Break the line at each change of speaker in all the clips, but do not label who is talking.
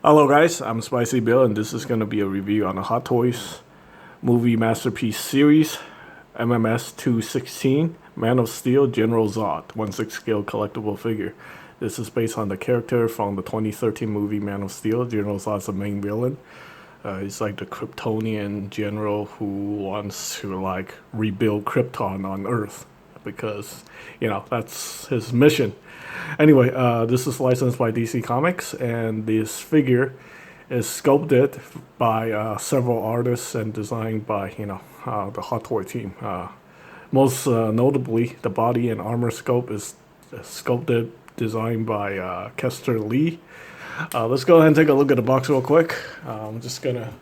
Hello guys, I'm Spicy Bill and this is going to be a review on the Hot Toys movie masterpiece series MMS216 Man of Steel General Zod 1/6 scale collectible figure. This is based on the character from the 2013 movie Man of Steel. General Zod's the main villain. He's like the Kryptonian general who wants to like rebuild Krypton on Earth because, that's his mission. Anyway, this is licensed by DC Comics, and this figure is sculpted by several artists and designed by, the Hot Toy team. Most notably, the body and armor sculpt is sculpted, designed by Kester Lee. Let's go ahead and take a look at the box real quick. I'm just going to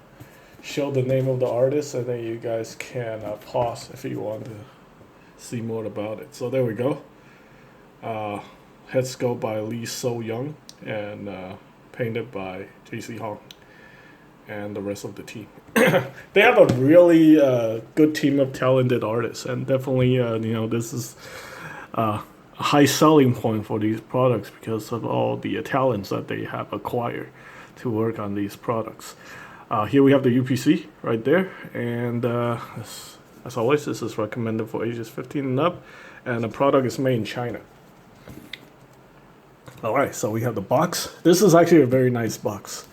show the name of the artist, and then you guys can pause if you want to see more about it. So there we go. Head sculpt by Lee So Young and painted by JC Hong and the rest of the team. They have a really good team of talented artists, and definitely, this is a high selling point for these products because of all the talents that they have acquired to work on these products. Here we have the UPC right there, and as always, this is recommended for ages 15 and up, and the product is made in China. All right, so we have the box. This is actually a very nice box.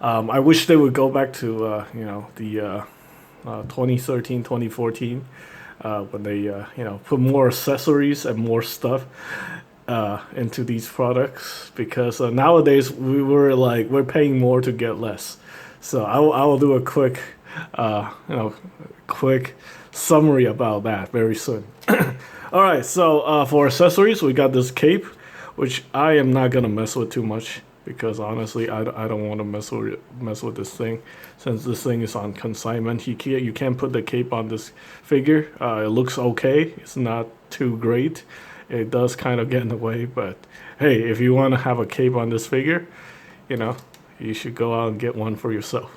I wish they would go back to, the 2013, 2014, when they, put more accessories and more stuff into these products. Because nowadays we're paying more to get less. So I will do a quick, quick summary about that very soon. All right, so for accessories, we got this cape, which I am not gonna mess with too much because honestly, I don't want to mess with this thing, since this thing is on consignment. You can't put the cape on this figure. It looks okay. It's not too great. It does kind of get in the way, but hey, if you want to have a cape on this figure, you should go out and get one for yourself.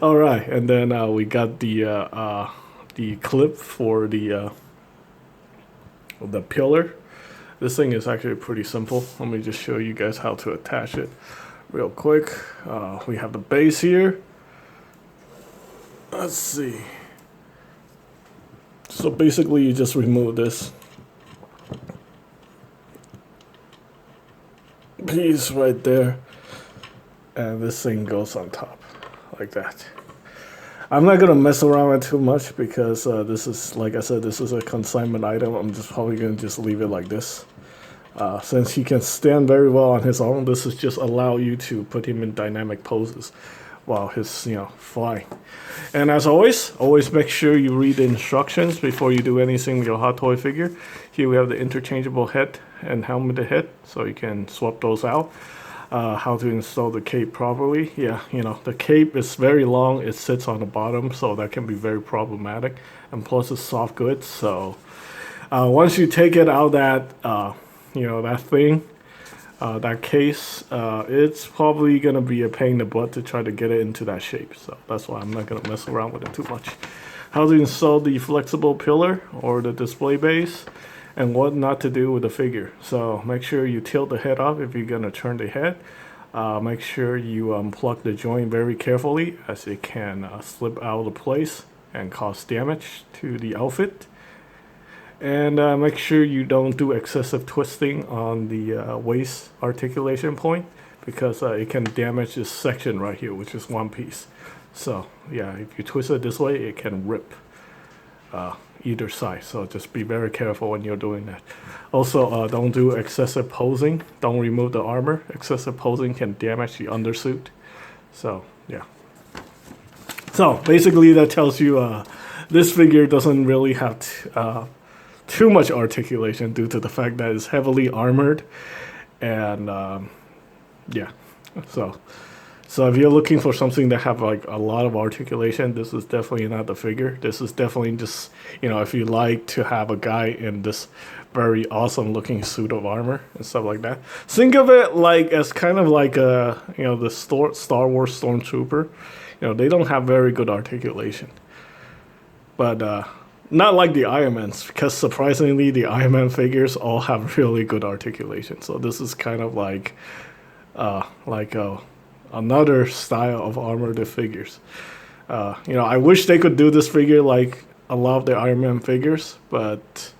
All right, and then we got the clip for the pillar. This thing is actually pretty simple. Let me just show you guys how to attach it real quick. We have the base here. Let's see. So basically you just remove this piece right there, and this thing goes on top like that. I'm not gonna mess around with too much because this is, like I said, this is a consignment item. I'm just probably gonna just leave it like this. Since he can stand very well on his own, this is just allow you to put him in dynamic poses while he's flying. And as always make sure you read the instructions before you do anything with your Hot Toy figure. Here we have the interchangeable head and helmeted head, so you can swap those out. How to install the cape properly. Yeah, the cape is very long. It sits on the bottom, so that can be very problematic. And plus, it's soft goods. So once you take it out that that thing, that case, it's probably gonna be a pain in the butt to try to get it into that shape. So that's why I'm not gonna mess around with it too much. How to install the flexible pillar or the display base, and what not to do with the figure. So make sure you tilt the head up if you're gonna turn the head. Make sure you unplug the joint very carefully, as it can slip out of place and cause damage to the outfit. And make sure you don't do excessive twisting on the waist articulation point, because it can damage this section right here, which is one piece. So yeah, if you twist it this way, it can rip either side, so just be very careful when you're doing that. Also, don't do excessive posing. Don't remove the armor. Excessive posing can damage the undersuit. So yeah, so basically that tells you this figure doesn't really have too much articulation due to the fact that it's heavily armored. And yeah, so if you're looking for something that have like a lot of articulation, this is definitely not the figure. This is definitely just, if you like to have a guy in this very awesome looking suit of armor and stuff like that. Think of it like as kind of like the Star Wars Stormtrooper. They don't have very good articulation. But not like the Iron Mans, because surprisingly the Iron Man figures all have really good articulation. So this is kind of like like another style of armored figures. I wish they could do this figure like a lot of the Iron Man figures, but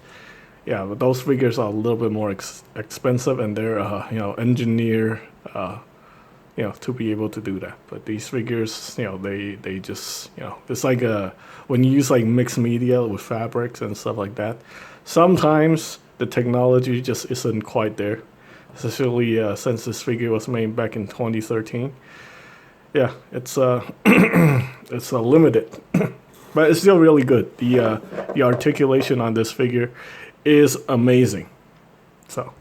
yeah, but those figures are a little bit more expensive, and they're engineered to be able to do that. But these figures, they just it's like when you use like mixed media with fabrics and stuff like that. Sometimes the technology just isn't quite there, especially since this figure was made back in 2013. Yeah, it's it's limited, but it's still really good. The articulation on this figure is amazing. So,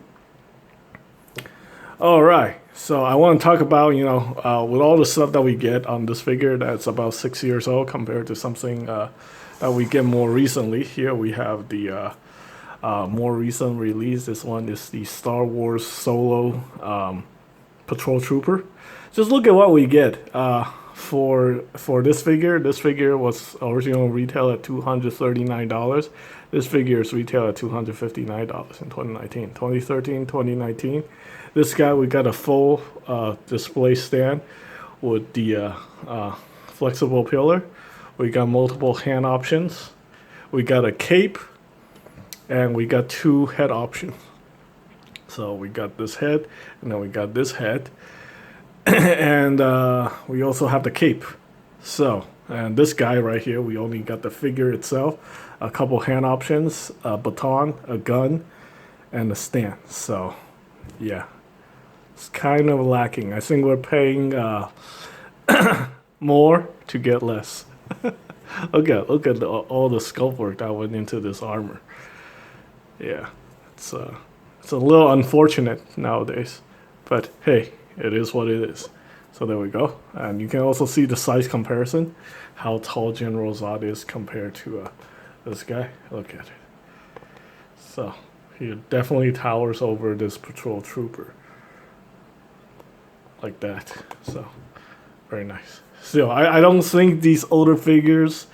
all right. So I want to talk about with all the stuff that we get on this figure that's about 6 years old compared to something that we get more recently. Here we have the more recent release. This one is the Star Wars Solo Patrol Trooper. Just look at what we get for this figure. This figure was original retail at $239. This figure is retail at $259 in 2019. 2013, 2019. This guy, we got a full display stand with the flexible pillar. We got multiple hand options. We got a cape, and we got 2 head options. So we got this head, and then we got this head. And we also have the cape. So, and this guy right here, we only got the figure itself, a couple hand options, a baton, a gun, and a stand. So, yeah, it's kind of lacking. I think we're paying more to get less. look at all the sculpt work that went into this armor. Yeah, it's a little unfortunate nowadays, but hey, it is what it is. So there we go. And you can also see the size comparison, how tall General Zod is compared to this guy. Look at it. So he definitely towers over this patrol trooper. Like that. So very nice. Still, I don't think these older figures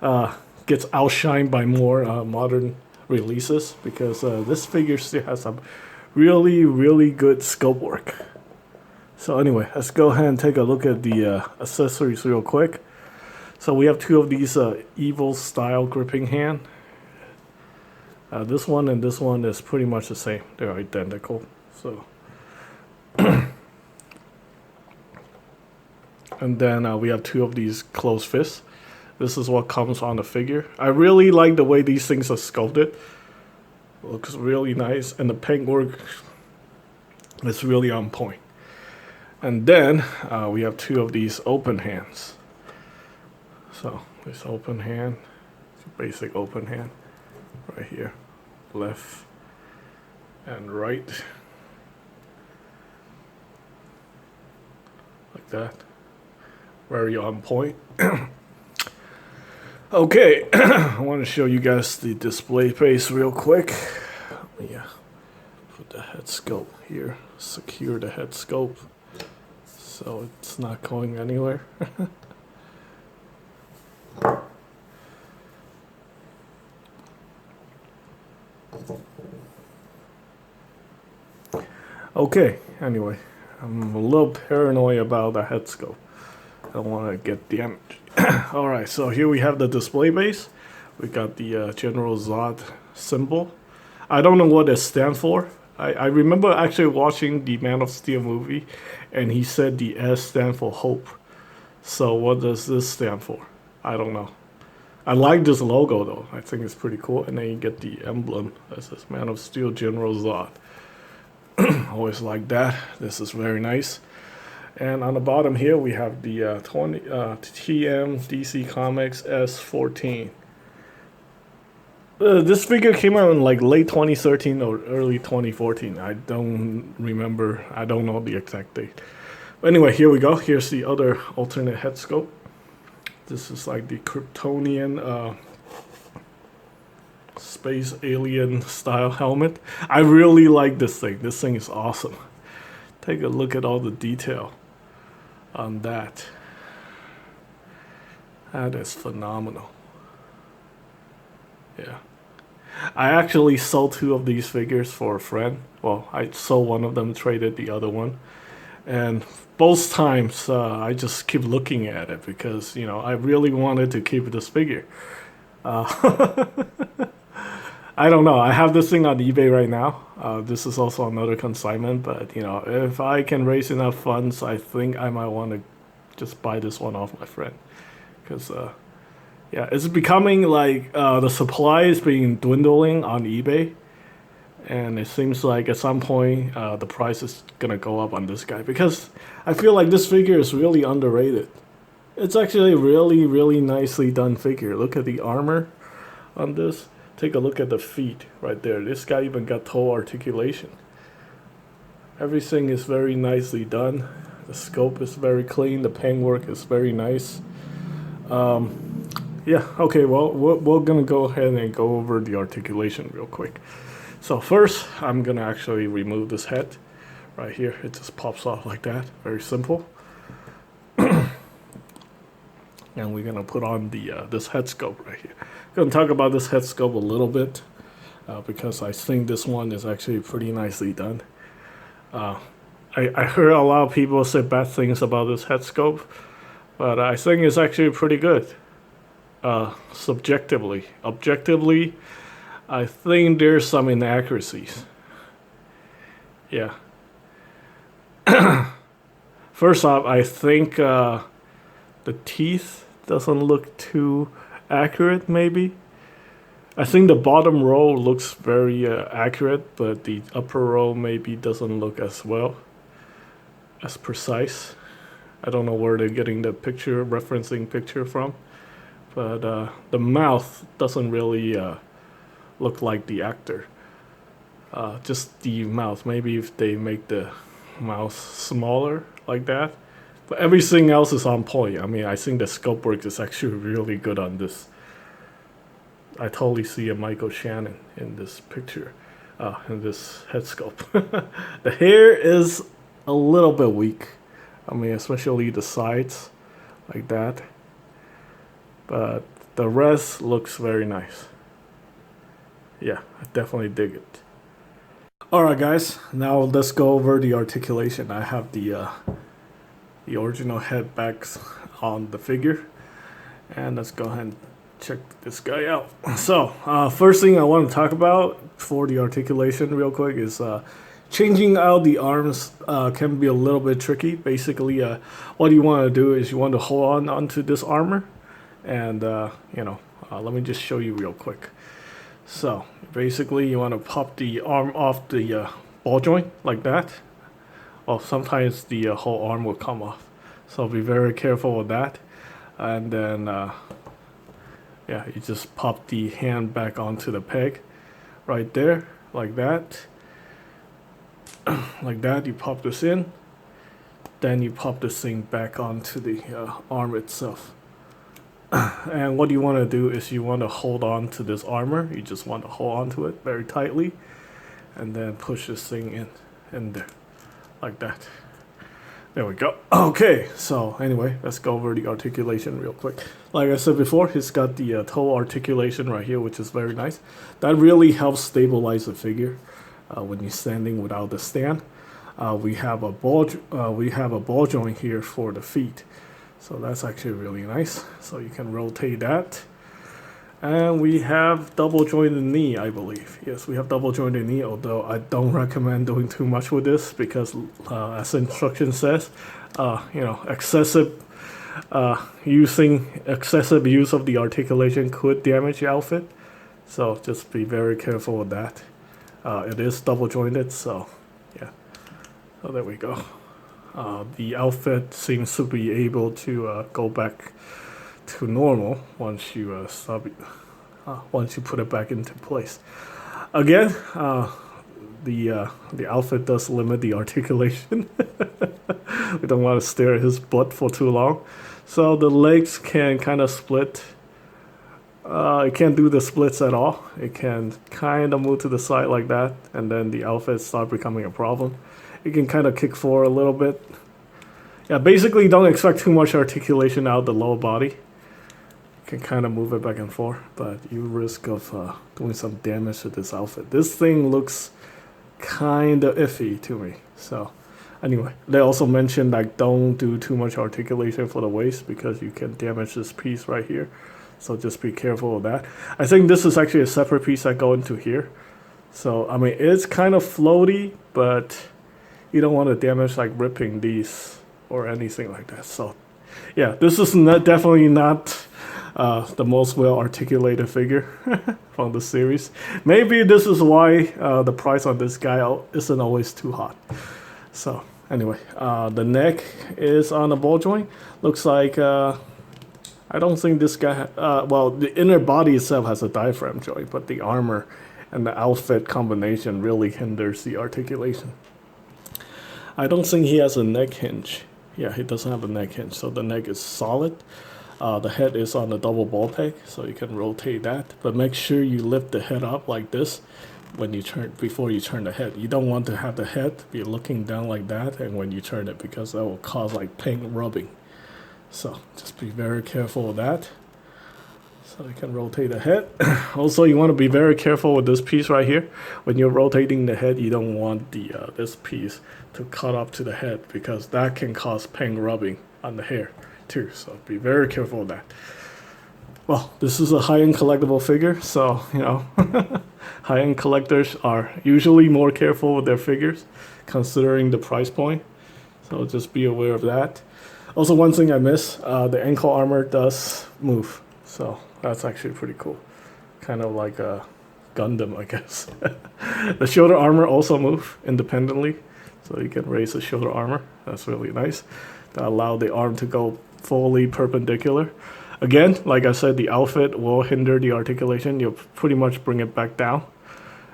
gets outshined by more modern releases, because this figure still has some really, really good sculpt work. So anyway, let's go ahead and take a look at the accessories real quick. So we have 2 of these evil style gripping hand. This one and this one is pretty much the same. They're identical. So, and then we have 2 of these closed fists. This is what comes on the figure. I really like the way these things are sculpted. Looks really nice, and the paintwork is really on point. And then we have 2 of these open hands. So this open hand, it's a basic open hand right here, left and right, like that. Very on point. Okay, I want to show you guys the display base real quick. Yeah, put the head sculpt here, secure the head sculpt so it's not going anywhere. Okay, anyway, I'm a little paranoid about the head sculpt. I don't want to get damaged. Alright, so here we have the display base. We got the General Zod symbol. I don't know what it stands for. I remember actually watching the Man of Steel movie, and he said the S stand for hope. So what does this stand for? I don't know. I like this logo though. I think it's pretty cool. And then you get the emblem that says Man of Steel General Zod. Always like that. This is very nice. And on the bottom here we have the TM DC Comics S14. This figure came out in like late 2013 or early 2014. I don't remember. I don't know the exact date. But anyway, here we go. Here's the other alternate head sculpt. This is like the Kryptonian space alien style helmet. I really like this thing. This thing is awesome. Take a look at all the detail on that. That is phenomenal. Yeah. I actually sold 2 of these figures for a friend. Well, I sold one of them, traded the other one. And both times I just keep looking at it because, you know, I really wanted to keep this figure. Uh, I don't know. I have this thing on eBay right now. This is also another consignment, but you know, if I can raise enough funds, I think I might want to just buy this one off my friend, because yeah, it's becoming like the supply is being dwindling on eBay, and it seems like at some point the price is gonna go up on this guy because I feel like this figure is really underrated. It's actually a really, really nicely done figure. Look at the armor on this. Take a look at the feet right there. This guy even got toe articulation. Everything is very nicely done. The scope is very clean. The paint work is very nice. Yeah, okay, well, we're gonna go ahead and go over the articulation real quick. So first, I'm gonna actually remove this head right here. It just pops off like that. Very simple. And we're gonna put on the this head sculpt right here. Gonna talk about this head sculpt a little bit because I think this one is actually pretty nicely done. I heard a lot of people say bad things about this head sculpt, but I think it's actually pretty good. Subjectively, objectively, I think there's some inaccuracies. Yeah. First off, I think the teeth doesn't look too accurate, maybe. I think the bottom row looks very accurate, but the upper row maybe doesn't look as well, as precise. I don't know where they're getting the picture, referencing picture from, but the mouth doesn't really look like the actor. Just the mouth. Maybe if they make the mouth smaller like that. But everything else is on point. I mean, I think the sculpt work is actually really good on this. I totally see a Michael Shannon in this picture, in this head sculpt. The hair is a little bit weak. I mean, especially the sides, like that. But the rest looks very nice. Yeah, I definitely dig it. Alright guys, now let's go over the articulation. I have the original head back on the figure, and let's go ahead and check this guy out. So first thing I want to talk about for the articulation real quick is changing out the arms can be a little bit tricky. Basically what you want to do is you want to hold on onto this armor, and you know, let me just show you real quick. So basically you want to pop the arm off the ball joint like that. Well, sometimes the whole arm will come off, so be very careful with that. And then yeah, you just pop the hand back onto the peg right there, like that. Like that, you pop this in, then you pop this thing back onto the arm itself. And what you want to do is you want to hold on to this armor. You just want to hold on to it very tightly, and then push this thing in there, like that. There we go. Okay, so anyway, let's go over the articulation real quick. Like I said before, he's got the toe articulation right here, which is very nice. That really helps stabilize the figure when you're standing without the stand. We have a ball joint here for the feet, so that's actually really nice. So you can rotate that. And we have double jointed knee, I believe. Yes, we have double jointed knee, although I don't recommend doing too much with this because, as the instruction says, you know, excessive use of the articulation could damage the outfit. So just be very careful with that. It is double jointed, so yeah. So there we go. The outfit seems to be able to go back to normal once you once you put it back into place. Again, the outfit does limit the articulation. We don't want to stare at his butt for too long, so the legs can kind of split. It can't do the splits at all. It can kind of move to the side like that, and then the outfit start becoming a problem. It can kind of kick forward a little bit. Yeah, basically don't expect too much articulation out the lower body. You can kind of move it back and forth, but you risk of doing some damage to this outfit. This thing looks kind of iffy to me, so Anyway, they also mentioned like don't do too much articulation for the waist because you can damage this piece right here. So just be careful of that. I think this is actually a separate piece that go into here. So I mean it's kind of floaty, but you don't want to damage like ripping these or anything like that. So yeah, this is definitely not the most well articulated figure from the series. Maybe this is why the price on this guy isn't always too hot. So anyway, the neck is on a ball joint. Looks like I don't think this guy. Well, the inner body itself has a diaphragm joint, but the armor and the outfit combination really hinders the articulation. I don't think he has a neck hinge. Yeah, he doesn't have a neck hinge, so the neck is solid. The head is on a double ball peg, so you can rotate that. But make sure you lift the head up like this when you turn before you turn the head. You don't want to have the head be looking down like that, and when you turn it, because that will cause like paint rubbing. So just be very careful of that. So you can rotate the head. Also, you want to be very careful with this piece right here. When you're rotating the head, you don't want the this piece to cut up to the head because that can cause paint rubbing on the hair too. So be very careful of that. Well, this is a high-end collectible figure, so you know high-end collectors are usually more careful with their figures considering the price point. So just be aware of that. Also, one thing I missed, the ankle armor does move. So that's actually pretty cool. Kind of like a Gundam, I guess. The shoulder armor also move independently. So you can raise the shoulder armor. That's really nice. That allow the arm to go fully perpendicular. Again, like I said, the outfit will hinder the articulation. You'll pretty much bring it back down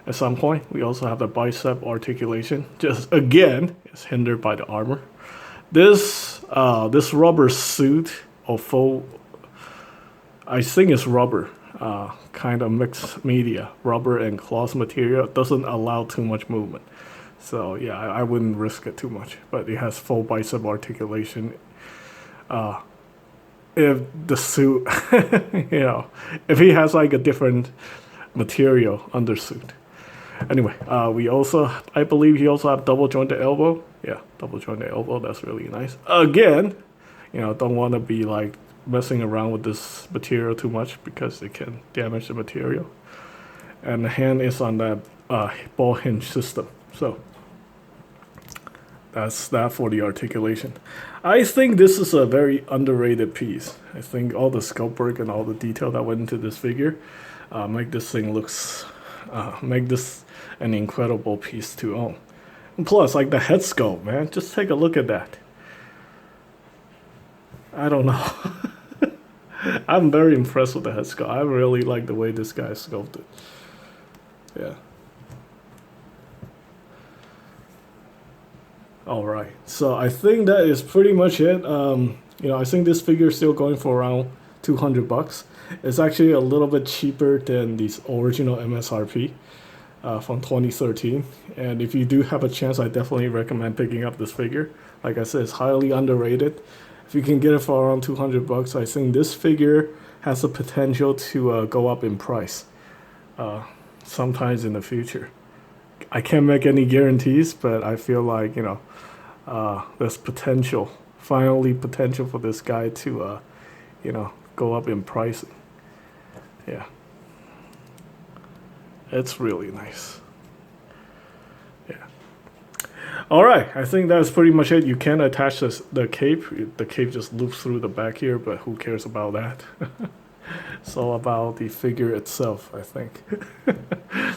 at some point. We also have the bicep articulation. Just again, it's hindered by the armor. This rubber suit or faux, I think it's rubber, kind of mixed media, rubber and cloth material. Doesn't allow too much movement. So yeah, I wouldn't risk it too much. But it has full bicep articulation. If the suit, you know, if he has like a different material undersuit. Anyway, we also, I believe he also have double jointed elbow. Yeah, double jointed elbow. That's really nice. Again, you know, don't want to be like messing around with this material too much because it can damage the material. And the hand is on that ball hinge system. So that's that for the articulation. I think this is a very underrated piece. I think all the sculpt work and all the detail that went into this figure make this thing looks, make this an incredible piece to own. And plus, like the head sculpt, man, just take a look at that. I don't know. I'm very impressed with the head sculpt. I really like the way this guy is sculpted. Yeah. All right, so I think that is pretty much it. You know, I think this figure is still going for around $200. It's actually a little bit cheaper than these original MSRP from 2013. And if you do have a chance, I definitely recommend picking up this figure. Like I said, it's highly underrated. If you can get it for around $200, I think this figure has the potential to go up in price sometimes in the future. I can't make any guarantees, but I feel like, you know, there's potential, finally potential for this guy to, you know, go up in pricing. Yeah. It's really nice. Yeah. All right, I think that's pretty much it. You can attach the cape. The cape just loops through the back here, but who cares about that? It's all about the figure itself, I think.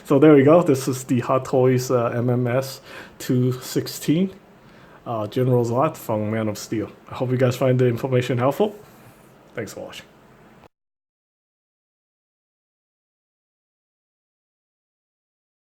So there we go. This is the Hot Toys MMS216 General Zod from Man of Steel. I hope you guys find the information helpful. Thanks for watching.